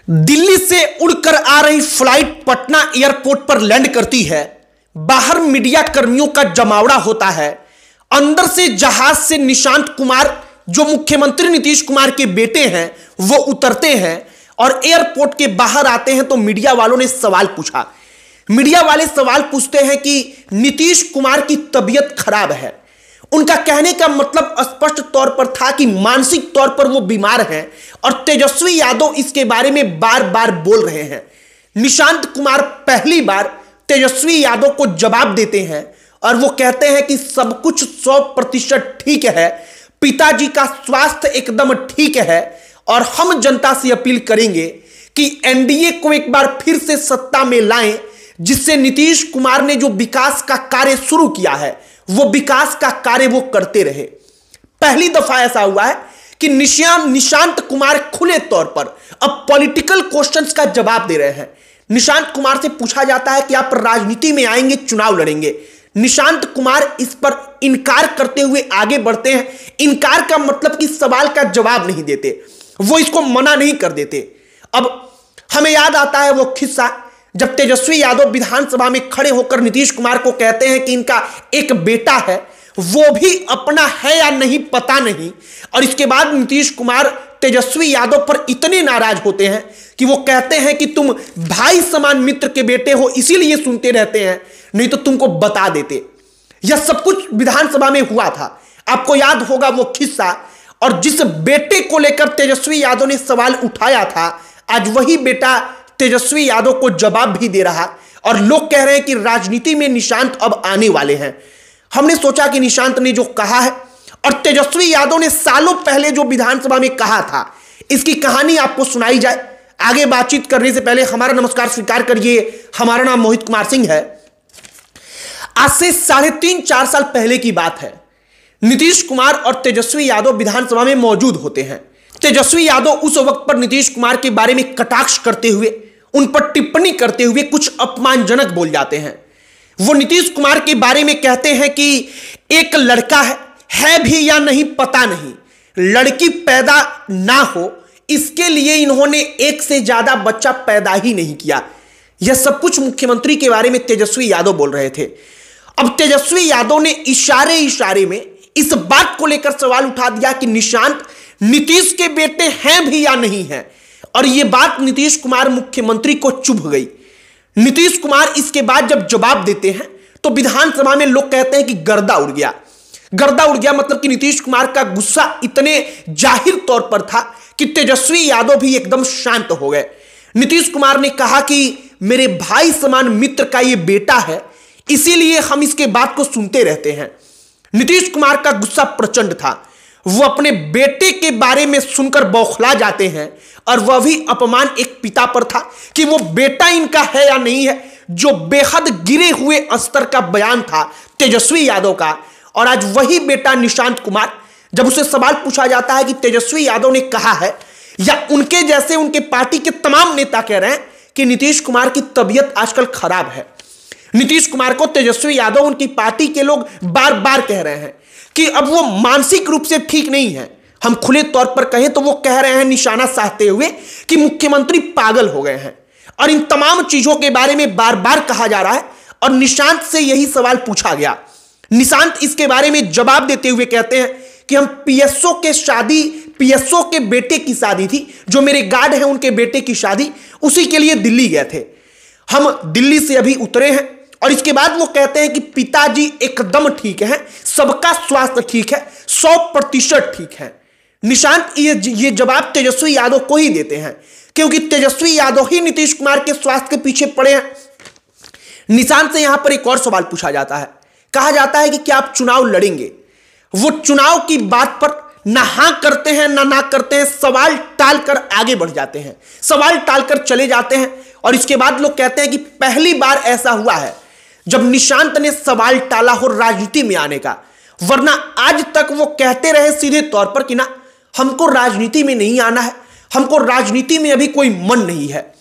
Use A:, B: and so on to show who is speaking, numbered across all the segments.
A: दिल्ली से उड़कर आ रही फ्लाइट पटना एयरपोर्ट पर लैंड करती है। बाहर मीडिया कर्मियों का जमावड़ा होता है। अंदर से जहाज से निशांत कुमार जो मुख्यमंत्री नीतीश कुमार के बेटे हैं वो उतरते हैं और एयरपोर्ट के बाहर आते हैं तो मीडिया वालों ने सवाल पूछा। मीडिया वाले सवाल पूछते हैं कि नीतीश कुमार की तबीयत खराब है। उनका कहने का मतलब स्पष्ट तौर पर था कि मानसिक तौर पर वो बीमार हैं और तेजस्वी यादव इसके बारे में बार बार बोल रहे हैं। निशांत कुमार पहली बार तेजस्वी यादव को जवाब देते हैं और वो कहते हैं कि सब कुछ 100% ठीक है, पिताजी का स्वास्थ्य एकदम ठीक है और हम जनता से अपील करेंगे कि एनडीए को एक बार फिर से सत्ता में लाएं, जिससे नीतीश कुमार ने जो विकास का कार्य शुरू किया है वो विकास का कार्य वो करते रहे। पहली दफा ऐसा हुआ है कि निशांत कुमार खुले तौर पर अब पॉलिटिकल क्वेश्चंस का जवाब दे रहे हैं। निशांत कुमार से पूछा जाता है कि आप राजनीति में आएंगे, चुनाव लड़ेंगे। निशांत कुमार इस पर इनकार करते हुए आगे बढ़ते हैं। इनकार का मतलब कि सवाल का जवाब नहीं देते, वो इसको मना नहीं कर देते। अब हमें याद आता है वो किस्सा जब तेजस्वी यादव विधानसभा में खड़े होकर नीतीश कुमार को कहते हैं कि इनका एक बेटा है, वो भी अपना है या नहीं पता नहीं। और इसके बाद नीतीश कुमार तेजस्वी यादव पर इतने नाराज होते हैं कि वो कहते हैं कि तुम भाई समान मित्र के बेटे हो, इसीलिए सुनते रहते हैं, नहीं तो तुमको बता देते। यह सब कुछ विधानसभा में हुआ था, आपको याद होगा वो किस्सा। और जिस बेटे को लेकर तेजस्वी यादव ने सवाल उठाया था, आज वही बेटा तेजस्वी यादव को जवाब भी दे रहा और लोग कह रहे हैं कि राजनीति में निशांत अब आने वाले हैं। हमने सोचा कि निशांत ने जो कहा है और तेजस्वी यादव ने सालों पहले जो विधानसभा में कहा था, इसकी कहानी आपको सुनाई जाए। आगे बातचीत करने से पहले हमारा नमस्कार स्वीकार करिए। हमारा नाम मोहित कुमार सिंह है। आज से 3.5-4 साल पहले की बात है। नीतीश कुमार और तेजस्वी यादव विधानसभा में मौजूद होते हैं। तेजस्वी यादव उस वक्त पर नीतीश कुमार के बारे में कटाक्ष करते हुए, उन पर टिप्पणी करते हुए कुछ अपमानजनक बोल जाते हैं। वो नीतीश कुमार के बारे में कहते हैं कि एक लड़का है भी या नहीं पता नहीं, लड़की पैदा ना हो इसके लिए इन्होंने एक से ज्यादा बच्चा पैदा ही नहीं किया। यह सब कुछ मुख्यमंत्री के बारे में तेजस्वी यादव बोल रहे थे। अब तेजस्वी यादव ने इशारे इशारे में इस बात को लेकर सवाल उठा दिया कि निशांत नीतीश के बेटे हैं भी या नहीं हैं, और यह बात नीतीश कुमार मुख्यमंत्री को चुभ गई। नीतीश कुमार इसके बाद जब जवाब देते हैं तो विधानसभा में लोग कहते हैं कि गर्दा उड़ गया। गर्दा उड़ गया मतलब कि नीतीश कुमार का गुस्सा इतने जाहिर तौर पर था कि तेजस्वी यादव भी एकदम शांत हो गए। नीतीश कुमार ने कहा कि मेरे भाई समान मित्र का यह बेटा है, इसीलिए हम इसके बात को सुनते रहते हैं। नीतीश कुमार का गुस्सा प्रचंड था। वो अपने बेटे के बारे में सुनकर बौखला जाते हैं और वह भी अपमान एक पिता पर था कि वो बेटा इनका है या नहीं है, जो बेहद गिरे हुए स्तर का बयान था तेजस्वी यादव का। और आज वही बेटा निशांत कुमार, जब उसे सवाल पूछा जाता है कि तेजस्वी यादव ने कहा है या उनके जैसे उनके पार्टी के तमाम नेता कह रहे हैं कि नीतीश कुमार की तबीयत आजकल खराब है। नीतीश कुमार को तेजस्वी यादव, उनकी पार्टी के लोग बार बार कह रहे हैं कि अब वो मानसिक रूप से ठीक नहीं है। हम खुले तौर पर कहें तो वो कह रहे हैं निशाना साधते हुए कि मुख्यमंत्री पागल हो गए हैं। और इन तमाम चीजों के बारे में बार बार कहा जा रहा है और निशांत से यही सवाल पूछा गया। निशांत इसके बारे में जवाब देते हुए कहते हैं कि हम पीएसओ के बेटे की शादी थी, जो मेरे गार्ड हैं उनके बेटे की शादी, उसी के लिए दिल्ली गए थे। हम दिल्ली से अभी उतरे हैं। और इसके बाद वो कहते हैं कि पिताजी एकदम ठीक है, सबका स्वास्थ्य ठीक है, 100% ठीक है। निशांत ये जवाब तेजस्वी यादव को ही देते हैं क्योंकि तेजस्वी यादव ही नीतीश कुमार के स्वास्थ्य के पीछे पड़े हैं। निशांत से यहां पर एक और सवाल पूछा जाता है। कहा जाता है कि क्या आप चुनाव लड़ेंगे। वो चुनाव की बात पर ना हाँ करते हैं ना करते हैं, सवाल टालकर आगे बढ़ जाते हैं, सवाल टालकर चले जाते हैं। और इसके बाद लोग कहते हैं कि पहली बार ऐसा हुआ है जब निशांत ने सवाल टाला हो राजनीति में आने का, वरना आज तक वो कहते रहे सीधे तौर पर कि ना हमको राजनीति में नहीं आना है, हमको राजनीति में अभी कोई मन नहीं है।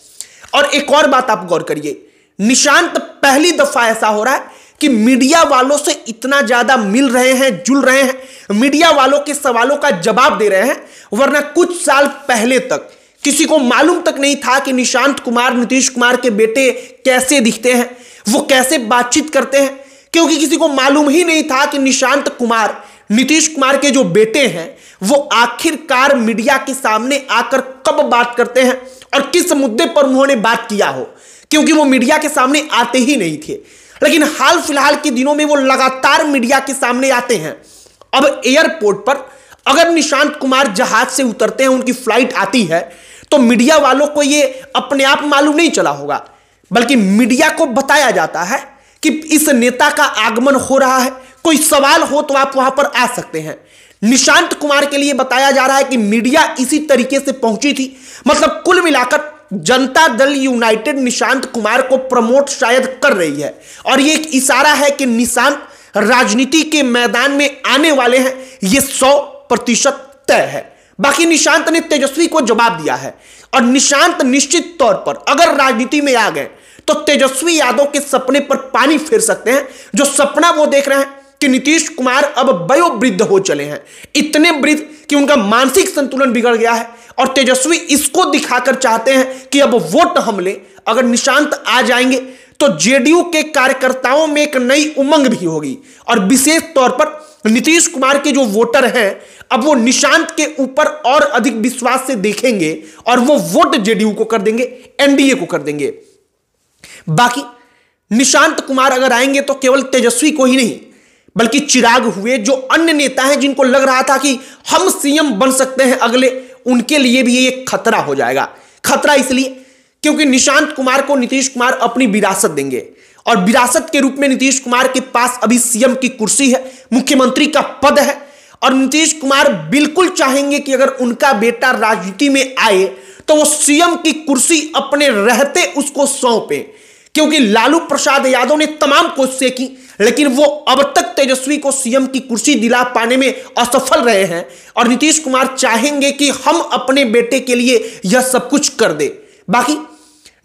A: और एक और बात आप गौर करिए, निशांत पहली दफा ऐसा हो रहा है कि मीडिया वालों से इतना ज्यादा मिल रहे हैं, जुल रहे हैं, मीडिया वालों के सवालों का जवाब दे रहे हैं, वरना कुछ साल पहले तक किसी को मालूम तक नहीं था कि निशांत कुमार नीतीश कुमार के बेटे कैसे दिखते हैं, वो कैसे बातचीत करते हैं, क्योंकि किसी को मालूम ही नहीं था कि निशांत कुमार नीतीश कुमार के जो बेटे हैं वो आखिरकार मीडिया के सामने आकर कब बात करते हैं और किस मुद्दे पर उन्होंने बात किया हो, क्योंकि वो मीडिया के सामने आते ही नहीं थे। लेकिन हाल फिलहाल के दिनों में वो लगातार मीडिया के सामने आते हैं। अब एयरपोर्ट पर अगर निशांत कुमार जहाज से उतरते हैं, उनकी फ्लाइट आती है, तो मीडिया वालों को ये अपने आप मालूम नहीं चला होगा, बल्कि मीडिया को बताया जाता है कि इस नेता का आगमन हो रहा है, कोई सवाल हो तो आप वहां पर आ सकते हैं। निशांत कुमार के लिए बताया जा रहा है कि मीडिया इसी तरीके से पहुंची थी। मतलब कुल मिलाकर जनता दल यूनाइटेड निशांत कुमार को प्रमोट शायद कर रही है, और ये एक इशारा है कि निशांत राजनीति के मैदान में आने वाले हैं, ये 100% तय है। बाकी निशांत ने तेजस्वी को जवाब दिया है, और निशांत निश्चित तौर पर अगर राजनीति में आ गए तो तेजस्वी यादव के सपने पर पानी फेर सकते हैं। जो सपना वो देख रहे हैं कि नीतीश कुमार अब वयोवृद्ध हो चले हैं, इतने वृद्ध कि उनका मानसिक संतुलन बिगड़ गया है, और तेजस्वी इसको दिखाकर चाहते हैं कि अब वोट हम ले। अगर निशांत आ जाएंगे तो जेडीयू के कार्यकर्ताओं में एक नई उमंग भी होगी, और विशेष तौर पर नीतीश कुमार के जो वोटर हैं अब वो निशांत के ऊपर और अधिक विश्वास से देखेंगे, और वो वोट जेडीयू को कर देंगे, एनडीए को कर देंगे। बाकी निशांत कुमार अगर आएंगे तो केवल तेजस्वी को ही नहीं, बल्कि चिराग हुए जो अन्य नेता हैं जिनको लग रहा था कि हम सीएम बन सकते हैं अगले, उनके लिए भी ये खतरा हो जाएगा। खतरा इसलिए क्योंकि निशांत कुमार को नीतीश कुमार अपनी विरासत देंगे, और विरासत के रूप में नीतीश कुमार के पास अभी सीएम की कुर्सी है, मुख्यमंत्री का पद है, और नीतीश कुमार बिल्कुल चाहेंगे कि अगर उनका बेटा राजनीति में आए तो वो सीएम की कुर्सी अपने रहते उसको सौंपे। क्योंकि लालू प्रसाद यादव ने तमाम कोशिशें की, लेकिन वो अब तक तेजस्वी को सीएम की कुर्सी दिला पाने में असफल रहे हैं, और नीतीश कुमार चाहेंगे कि हम अपने बेटे के लिए यह सब कुछ कर दे। बाकी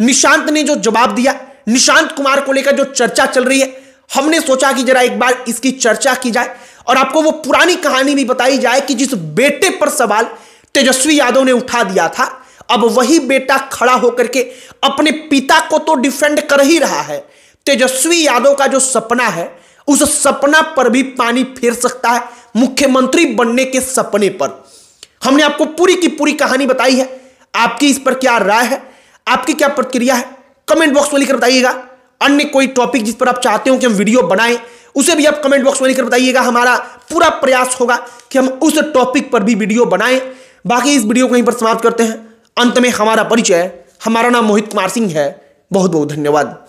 A: निशांत ने जो जवाब दिया, निशांत कुमार को लेकर जो चर्चा चल रही है, हमने सोचा कि जरा एक बार इसकी चर्चा की जाए और आपको वो पुरानी कहानी भी बताई जाए कि जिस बेटे पर सवाल तेजस्वी यादव ने उठा दिया था, अब वही बेटा खड़ा होकर के अपने पिता को तो डिफेंड कर ही रहा है। तेजस्वी यादव का जो सपना है, उस सपना पर भी पानी फेर सकता है, मुख्यमंत्री बनने के सपने पर। हमने आपको पूरी की पूरी कहानी बताई है। आपकी इस पर क्या राय है, आपकी क्या प्रतिक्रिया है, कमेंट बॉक्स में लिखकर बताइएगा। अन्य कोई टॉपिक जिस पर आप चाहते हो कि हम वीडियो बनाएं, उसे भी आप कमेंट बॉक्स में लिखकर बताइएगा। हमारा पूरा प्रयास होगा कि हम उस टॉपिक पर भी वीडियो बनाएं। बाकी इस वीडियो को यहीं पर समाप्त करते हैं। अंत में हमारा परिचय, हमारा नाम मोहित कुमार सिंह है। बहुत बहुत धन्यवाद।